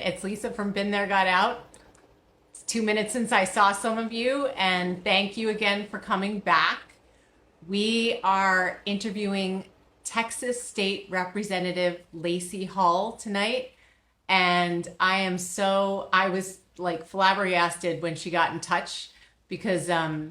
It's Lisa from Been There, Got Out. It's 2 minutes since I saw some of you, and thank you again for coming back. We are interviewing Texas State Representative Lacey Hull tonight, and I was like flabbergasted when she got in touch because I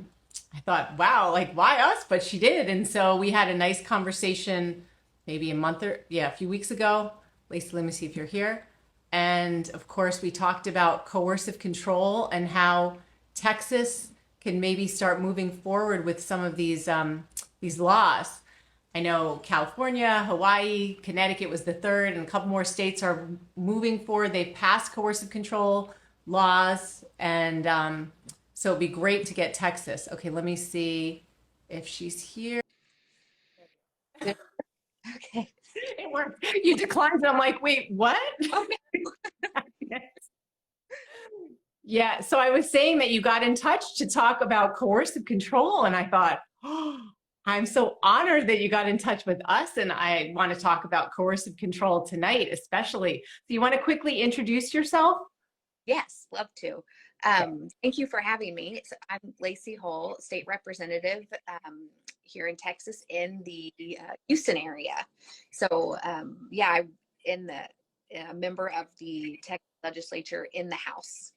thought, wow, like why us? But she did, and so we had a nice conversation maybe a few weeks ago. Lacey, let me see if you're here. And of course, we talked about coercive control and how Texas can maybe start moving forward with some of these laws. I know California, Hawaii, Connecticut was the third, and a couple more states are moving forward. They've passed coercive control laws, and so it'd be great to get Texas. Okay, let me see if she's here. Okay, it worked. You declined, and I'm like, wait, what? Okay. Yeah, so I was saying that you got in touch to talk about coercive control, and I thought, oh, I'm so honored that you got in touch with us, and I want to talk about coercive control tonight, especially. So you want to quickly introduce yourself? Yes, love to. Thank you for having me. I'm Lacey Hull, state representative here in Texas in the Houston area. So yeah, I'm a member of the Texas legislature in the House.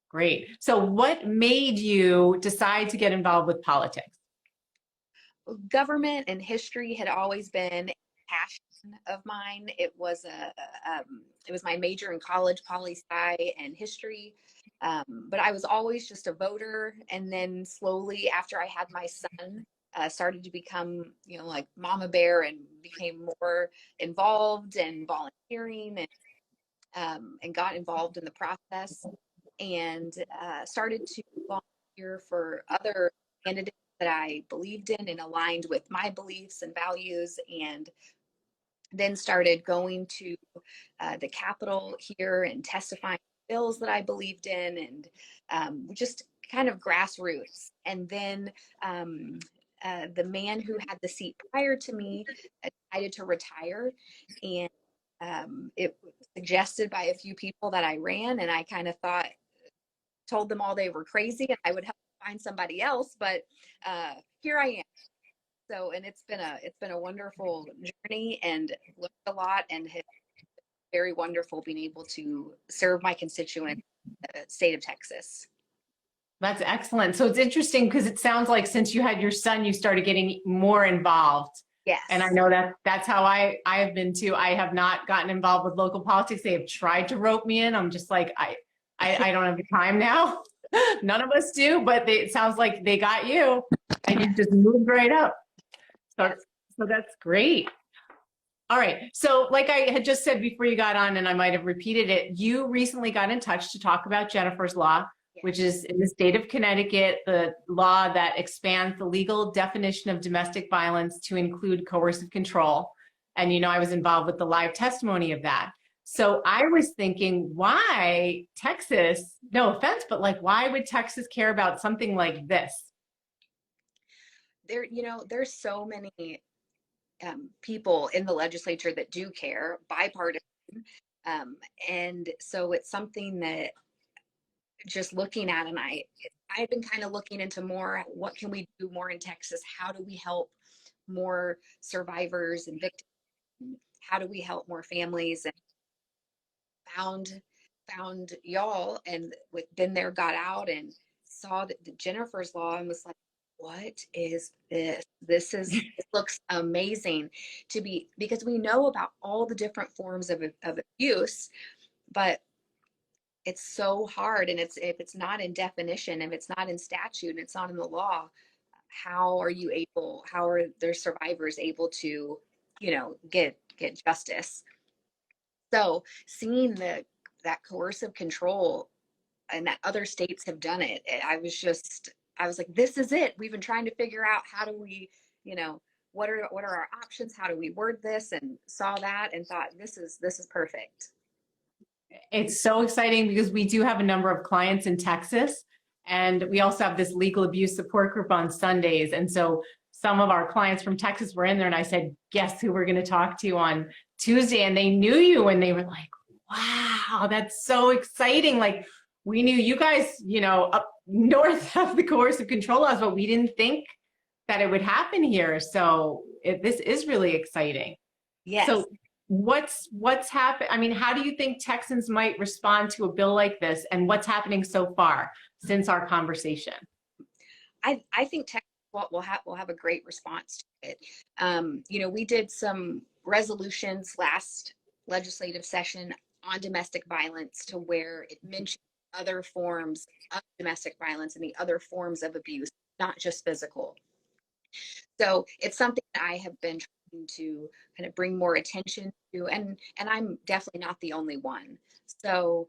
Great. So what made you decide to get involved with politics? Government and history had always been a passion of mine. It was my major in college, poli-sci and history. But I was always just a voter. And then slowly after I had my son, started to become, like mama bear, and became more involved and volunteering and got involved in the process, and started to volunteer for other candidates that I believed in and aligned with my beliefs and values, and then started going to the Capitol here and testifying bills that I believed in, and just kind of grassroots. And then the man who had the seat prior to me decided to retire, and it was suggested by a few people that I ran, and I kind of told them all they were crazy and I would help find somebody else, but here I am. So, and it's been a wonderful journey, and learned a lot, and it's very wonderful being able to serve my constituents in the state of Texas. That's excellent. So it's interesting because it sounds like since you had your son, you started getting more involved. Yes. And I know that's how I have been too. I have not gotten involved with local politics. They have tried to rope me in. I'm just like, I don't have the time now. None of us do, but it sounds like they got you and you just moved right up. So that's great. All right. So like I had just said before you got on, and I might have repeated it, you recently got in touch to talk about Jennifer's Law, which is in the state of Connecticut, the law that expands the legal definition of domestic violence to include coercive control. And, I was involved with the live testimony of that. So I was thinking, why Texas, no offense, but like, why would Texas care about something like this? There's so many people in the legislature that do care, bipartisan. And so it's something that just looking at, and I've been kind of looking into more, what can we do more in Texas? How do we help more survivors and victims? How do we help more families? And found y'all, and with Been There, Got Out, and saw the Jennifer's Law, and was like, what is this? This looks amazing because we know about all the different forms of abuse, but it's so hard. And if it's not in definition, if it's not in statute, and it's not in the law, how are their survivors able to, get justice? So seeing that coercive control and that other states have done it, I was like, this is it. We've been trying to figure out how do we, what are our options? How do we word this? And saw that and thought, this is perfect. It's so exciting because we do have a number of clients in Texas, and we also have this legal abuse support group on Sundays. And so some of our clients from Texas were in there, and I said, guess who we're going to talk to on Tuesday? And they knew you, and they were like, Wow, that's so exciting. Like we knew you guys, up north of the coercive control laws, but we didn't think that it would happen here. So this is really exciting. Yes. So what's happened? I mean, how do you think Texans might respond to a bill like this, and what's happening so far since our conversation? I think Texas will have a great response to it. We did some resolutions last legislative session on domestic violence to where it mentioned other forms of domestic violence and the other forms of abuse, not just physical. So it's something that I have been trying to kind of bring more attention to, and I'm definitely not the only one. So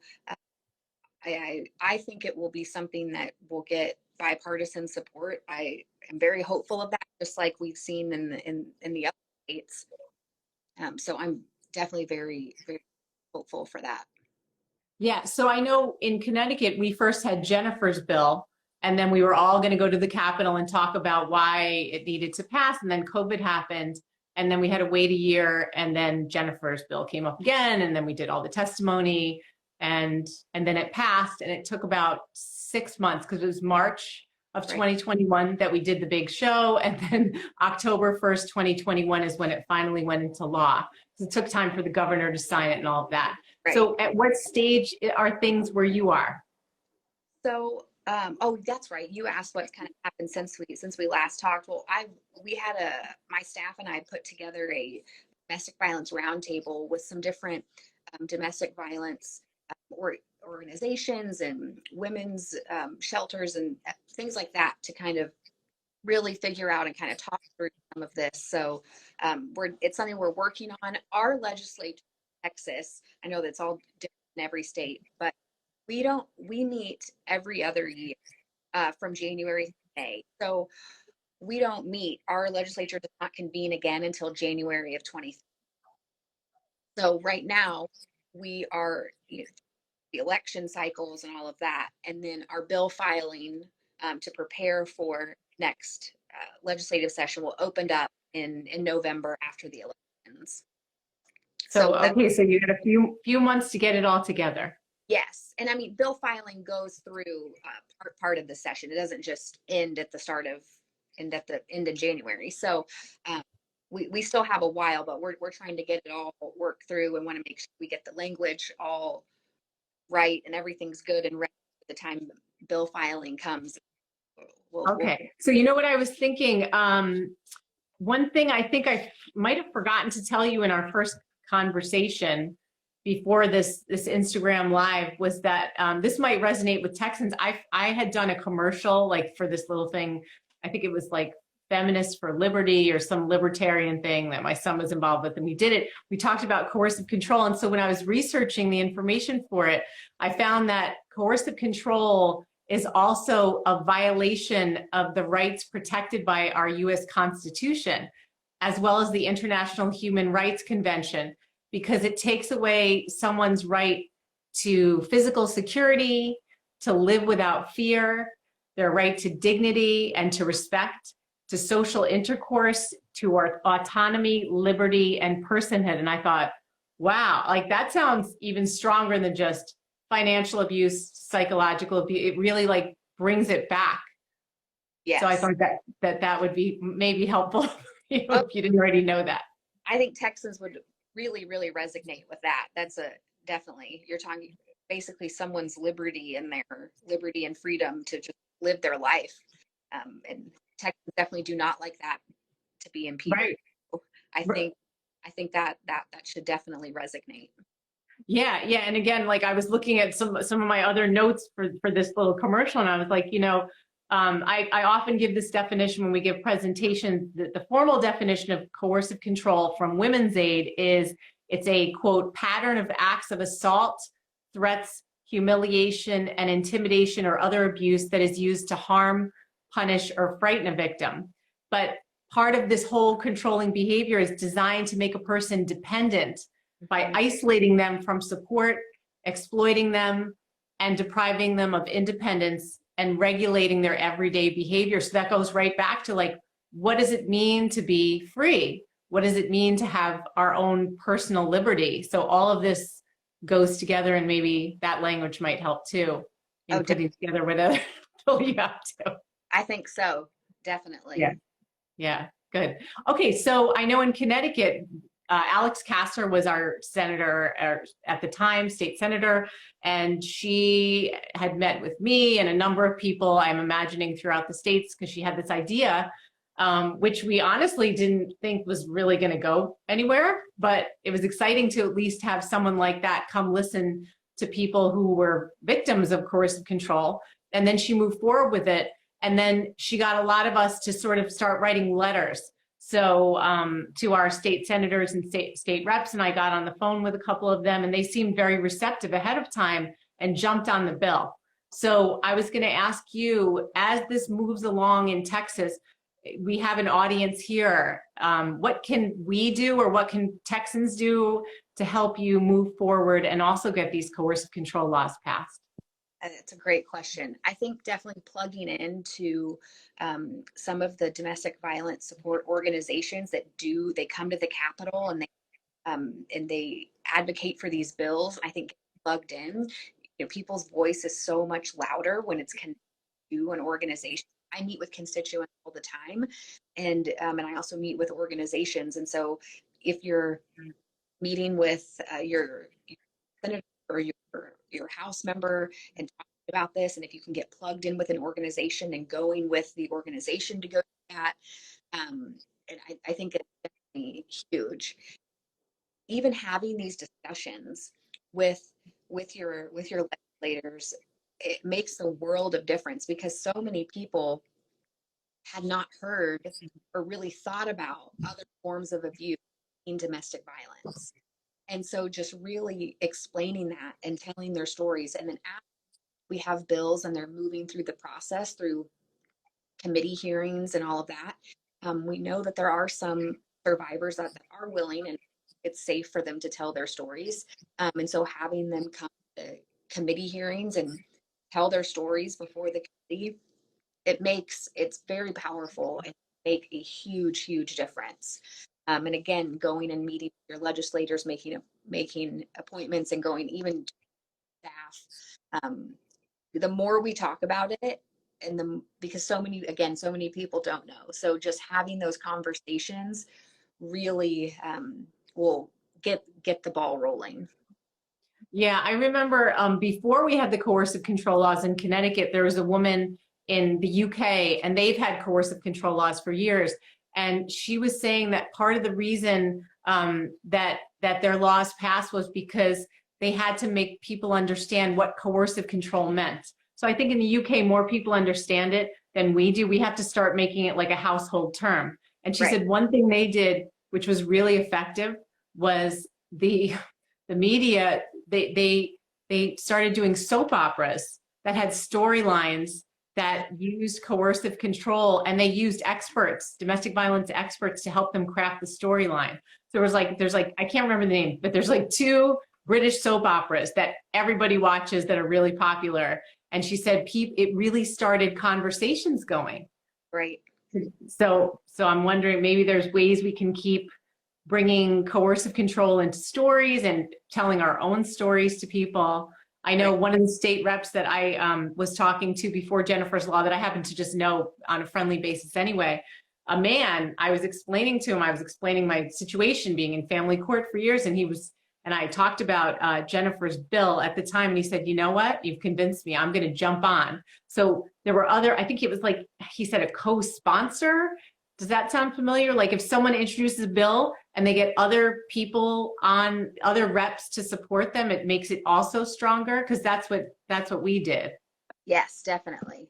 I think it will be something that will get bipartisan support. I am very hopeful of that, just like we've seen in the other states. So I'm definitely very, very hopeful for that. Yeah, so I know in Connecticut, we first had Jennifer's bill, and then we were all going to go to the Capitol and talk about why it needed to pass, and then COVID happened, and then we had to wait a year, and then Jennifer's bill came up again, and then we did all the testimony, and then it passed, and it took about 6 months because it was March of 2021 that we did the big show, and then October 1st, 2021 is when it finally went into law. So it took time for the governor to sign it and all of that. Right. So at what stage are things where you are? So, oh, that's right. You asked what's kind of happened since we last talked. Well, my staff and I put together a domestic violence roundtable with some different domestic violence organizations and women's shelters and things like that to kind of really figure out and kind of talk through some of this. So it's something we're working on. Our legislature in Texas, I know that's all different in every state, but we meet every other year from January to May. So we don't meet. Our legislature does not convene again until January of 2023. So right now we are the election cycles and all of that, and then our bill filing to prepare for next legislative session will open up in November after the elections. So okay, so you got a few months to get it all together. Yes, and I mean, bill filing goes through part of the session. It doesn't just end at the end of January. So we still have a while, but we're trying to get it all worked through and want to make sure we get the language all right and everything's good and ready by the time bill filing comes. Okay, so you know what I was thinking? One thing I think I might have forgotten to tell you in our first conversation before this Instagram live was that this might resonate with Texans. I had done a commercial like for this little thing. I think it was like Feminists for Liberty or some libertarian thing that my son was involved with, and we did it. We talked about coercive control, and so when I was researching the information for it, I found that coercive control is also a violation of the rights protected by our U.S. Constitution, as well as the International Human Rights Convention, because it takes away someone's right to physical security, to live without fear, their right to dignity and to respect, to social intercourse, to our autonomy, liberty, and personhood. And I thought, wow, like that sounds even stronger than just financial abuse, psychological abuse. It really like brings it back. Yes. So I thought that would be maybe helpful if you didn't already know that. I think Texans would really, really resonate with that. That's definitely, you're talking basically someone's liberty and their liberty and freedom to just live their life. And Texans definitely do not like that to be impeded. Right. So I think that should definitely resonate. Yeah. And again, like I was looking at some of my other notes for this little commercial, and I was like, I often give this definition when we give presentations. The formal definition of coercive control from Women's Aid is it's a, quote, pattern of acts of assault, threats, humiliation, and intimidation or other abuse that is used to harm, punish, or frighten a victim. But part of this whole controlling behavior is designed to make a person dependent by isolating them from support, exploiting them, and depriving them of independence and regulating their everyday behavior. So that goes right back to like, what does it mean to be free? What does it mean to have our own personal liberty? So all of this goes together, and maybe that language might help too in Oh, putting together whatever bill you have to. I think so. Definitely. Yeah. Yeah, good. Okay, so I know in Connecticut, Alex Kasser was our senator at the time, state senator, and she had met with me and a number of people, I'm imagining, throughout the states, because she had this idea, which we honestly didn't think was really going to go anywhere, but it was exciting to at least have someone like that come listen to people who were victims of coercive control. And then she moved forward with it. And then she got a lot of us to sort of start writing letters. So to our state senators and state reps, and I got on the phone with a couple of them, and they seemed very receptive ahead of time and jumped on the bill. So I was going to ask you, as this moves along in Texas, we have an audience here. What can we do, or what can Texans do to help you move forward and also get these coercive control laws passed? That's a great question. I think definitely plugging into some of the domestic violence support organizations that they come to the Capitol and they advocate for these bills. I think plugged in, people's voice is so much louder when it's connected to an organization. I meet with constituents all the time, and I also meet with organizations. And so, if you're meeting with your senator or your House member and talking about this, and if you can get plugged in with an organization and going with the organization to go to that, and I think it's definitely huge. Even having these discussions with your legislators, it makes a world of difference, because so many people had not heard or really thought about other forms of abuse in domestic violence. And so just really explaining that and telling their stories. And then after we have bills and they're moving through the process through committee hearings and all of that, we know that there are some survivors that are willing, and it's safe for them to tell their stories. And so having them come to committee hearings and tell their stories before the committee, it's very powerful and make a huge, huge difference. And again, going and meeting your legislators, making appointments, and going even to staff. The more we talk about it, and because so many people don't know. So just having those conversations really will get the ball rolling. Yeah, I remember before we had the coercive control laws in Connecticut, there was a woman in the UK, and they've had coercive control laws for years. And she was saying that part of the reason that their laws passed was because they had to make people understand what coercive control meant. So I think in the UK, more people understand it than we do. We have to start making it like a household term. And she said one thing they did, which was really effective, was the media, they started doing soap operas that had storylines that used coercive control, and they used experts, domestic violence experts, to help them craft the storyline. So there's like, I can't remember the name, but there's like 2 British soap operas that everybody watches that are really popular. And she said it really started conversations going. Right. So I'm wondering, maybe there's ways we can keep bringing coercive control into stories and telling our own stories to people. I know one of the state reps that I was talking to before Jennifer's Law, that I happen to just know on a friendly basis anyway, a man, I was explaining to him, I was explaining my situation being in family court for years, and I talked about Jennifer's bill at the time, and he said, you know what, you've convinced me, I'm going to jump on. So there were I think it was like, he said a co-sponsor. Does that sound familiar? Like if someone introduces a bill and they get other people on, other reps to support them, it makes it also stronger, because that's what we did. Yes, definitely.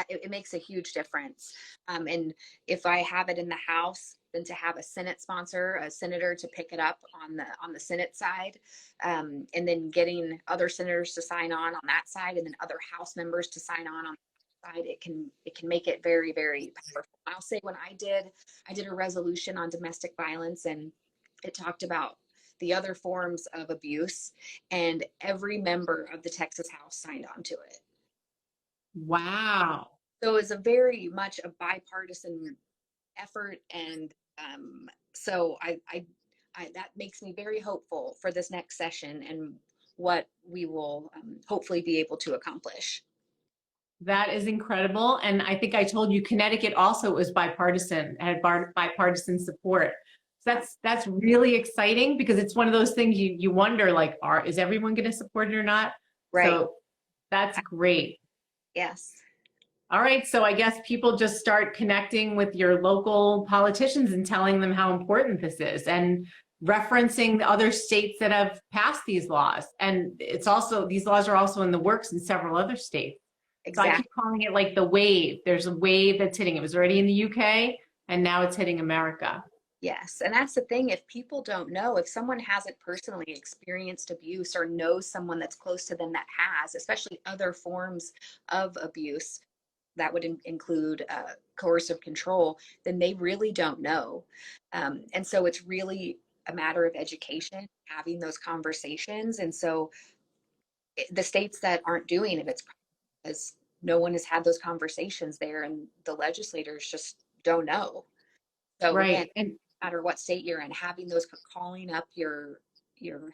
It makes a huge difference. And if I have it in the House, then to have a Senate sponsor, a senator, to pick it up on the Senate side, and then getting other senators to sign on that side, and then other House members to sign on that side, it can make it very, very powerful. I'll say, when I did a resolution on domestic violence, and it talked about the other forms of abuse, and every member of the Texas House signed on to it. Wow. So it's a very much a bipartisan effort, and so I that makes me very hopeful for this next session, and what we will hopefully be able to accomplish. That is incredible. And I think I told you Connecticut also was bipartisan, had bipartisan support. So that's really exciting, because it's one of those things you wonder, like, is everyone going to support it or not? Right. So that's great. Yes. All right. So I guess people just start connecting with your local politicians and telling them how important this is, and referencing the other states that have passed these laws. And it's also, these laws are also in the works in several other states. Exactly. So I keep calling it like the wave. There's a wave that's hitting. It was already in the UK, and now it's hitting America. Yes. And that's the thing. If people don't know, if someone hasn't personally experienced abuse or knows someone that's close to them that has, especially other forms of abuse, that would include coercive control, then they really don't know. And so it's really a matter of education, having those conversations. And so the states that aren't doing it, it's because no one has had those conversations there, and the legislators just don't know. So Right. again, And no matter what state you're in, having those, calling up your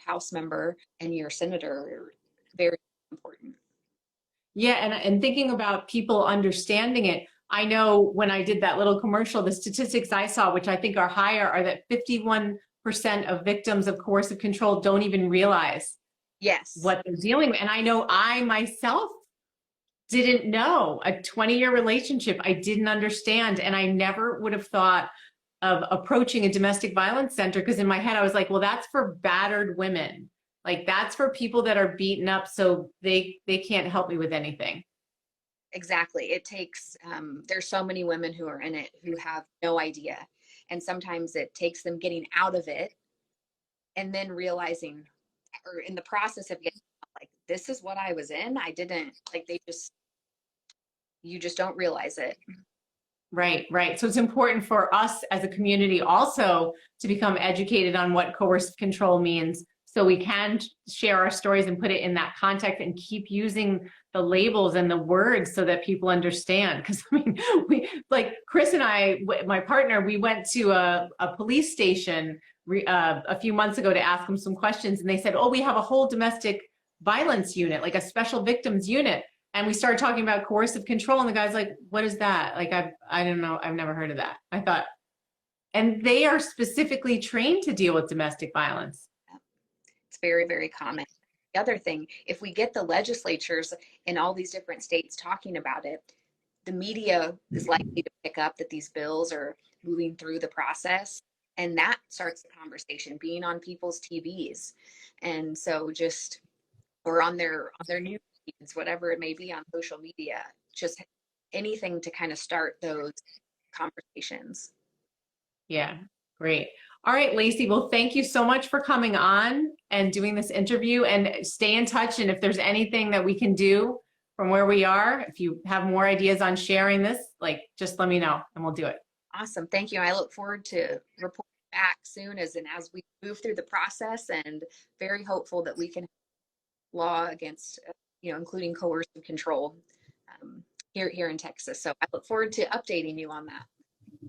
House member and your senator are very important. yeah, and thinking about people understanding it, I know when I did that little commercial, the statistics I saw, which I think are higher, are that 51% of victims of coercive control don't even realize Yes. what they're dealing with. And I know I myself didn't know. A 20-year relationship, I didn't understand. And I never would have thought of approaching a domestic violence center, because in my head, I was like, well, that's for battered women. Like, that's for people that are beaten up, so they can't help me with anything. Exactly. It takes, there's so many women who are in it who have no idea. And sometimes it takes them getting out of it and then realizing, or in the process of getting out, like, this is what I was in. I didn't, like, you just don't realize it. Right, right. So it's important for us as a community also to become educated on what coercive control means, so we can share our stories and put it in that context, and keep using the labels and the words so that people understand. Because I mean, like Chris and I, my partner, we went to a police station a few months ago to ask them some questions, and they said, oh, we have a whole domestic violence unit, like a special victims unit. And we started talking about coercive control, and the guy's like, what is that? Like, I don't know. I've never heard of that. I thought, and they are specifically trained to deal with domestic violence. It's very, very common. The other thing, if we get the legislatures in all these different states talking about it, the media is likely to pick up that these bills are moving through the process. And that starts the conversation, being on people's TVs. And so just, or on their news feeds, whatever it may be on social media, just anything to kind of start those conversations. Yeah, great. All right, Lacey. Well, thank you so much for coming on and doing this interview, and stay in touch. And if there's anything that we can do from where we are, if you have more ideas on sharing this, like, just let me know and we'll do it. Awesome. Thank you. I look forward to reporting back soon as we move through the process, and very hopeful that we can law against, including coercive control here in Texas. So I look forward to updating you on that.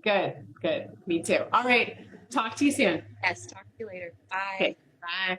Good, good. Me too. All right. Talk to you soon. Yes. Talk to you later. Bye. Okay, bye.